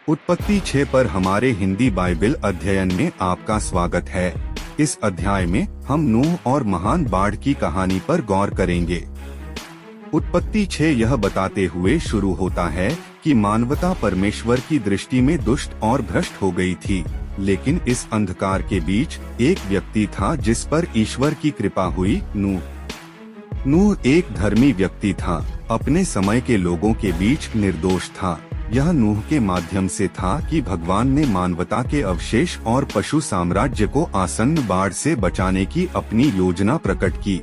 उत्पत्ति 6 पर हमारे हिंदी बाइबल अध्ययन में आपका स्वागत है। इस अध्याय में हम नूह और महान बाढ़ की कहानी पर गौर करेंगे। उत्पत्ति 6 यह बताते हुए शुरू होता है कि मानवता परमेश्वर की दृष्टि में दुष्ट और भ्रष्ट हो गई थी, लेकिन इस अंधकार के बीच एक व्यक्ति था जिस पर ईश्वर की कृपा हुई, नूह। नूह एक धर्मी व्यक्ति था, अपने समय के लोगों के बीच निर्दोष था। यह नूह के माध्यम से था कि भगवान ने मानवता के अवशेष और पशु साम्राज्य को आसन्न बाढ़ से बचाने की अपनी योजना प्रकट की।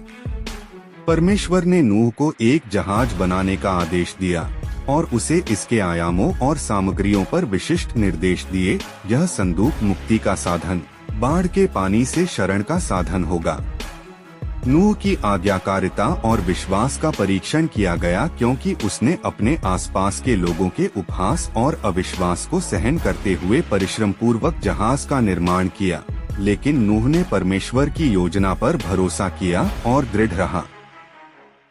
परमेश्वर ने नूह को एक जहाज बनाने का आदेश दिया और उसे इसके आयामों और सामग्रियों पर विशिष्ट निर्देश दिए। यह संदूक मुक्ति का साधन, बाढ़ के पानी से शरण का साधन होगा। नूह की आज्ञाकारिता और विश्वास का परीक्षण किया गया क्योंकि उसने अपने आसपास के लोगों के उपहास और अविश्वास को सहन करते हुए परिश्रम पूर्वक जहाज का निर्माण किया। लेकिन नूह ने परमेश्वर की योजना पर भरोसा किया और दृढ़ रहा।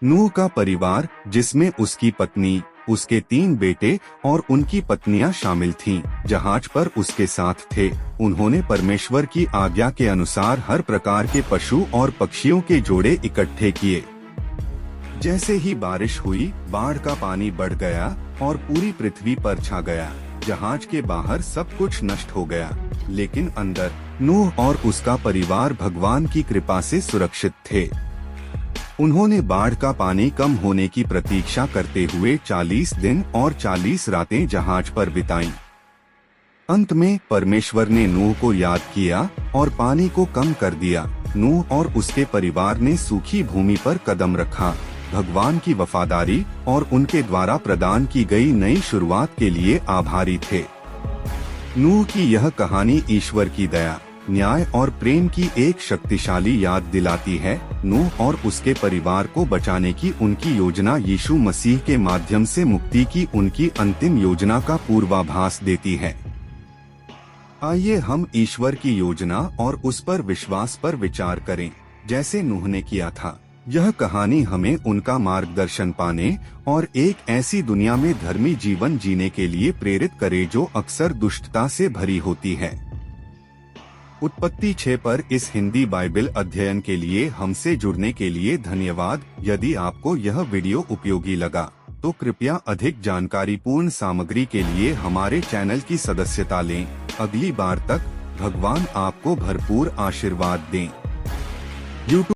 नूह का परिवार, जिसमें उसकी पत्नी, उसके 3 बेटे और उनकी पत्नियां शामिल थीं, जहाज पर उसके साथ थे। उन्होंने परमेश्वर की आज्ञा के अनुसार हर प्रकार के पशु और पक्षियों के जोड़े इकट्ठे किए। जैसे ही बारिश हुई, बाढ़ का पानी बढ़ गया और पूरी पृथ्वी पर छा गया। जहाज के बाहर सब कुछ नष्ट हो गया, लेकिन अंदर नूह और उसका परिवार भगवान की कृपा से सुरक्षित थे। उन्होंने बाढ़ का पानी कम होने की प्रतीक्षा करते हुए 40 दिन और 40 रातें जहाज पर बिताईं। अंत में परमेश्वर ने नूह को याद किया और पानी को कम कर दिया। नूह और उसके परिवार ने सूखी भूमि पर कदम रखा, भगवान की वफादारी और उनके द्वारा प्रदान की गई नई शुरुआत के लिए आभारी थे। नूह की यह कहानी ईश्वर की दया, न्याय और प्रेम की एक शक्तिशाली याद दिलाती है। नूह और उसके परिवार को बचाने की उनकी योजना यीशु मसीह के माध्यम से मुक्ति की उनकी अंतिम योजना का पूर्वाभास देती है। आइए हम ईश्वर की योजना और उस पर विश्वास पर विचार करें, जैसे नूह ने किया था। यह कहानी हमें उनका मार्गदर्शन पाने और एक ऐसी दुनिया में धर्मी जीवन जीने के लिए प्रेरित करे जो अक्सर दुष्टता से भरी होती है। उत्पत्ति 6 पर इस हिंदी बाइबल अध्ययन के लिए हमसे जुड़ने के लिए धन्यवाद। यदि आपको यह वीडियो उपयोगी लगा तो कृपया अधिक जानकारीपूर्ण सामग्री के लिए हमारे चैनल की सदस्यता लें। अगली बार तक भगवान आपको भरपूर आशीर्वाद दें। YouTube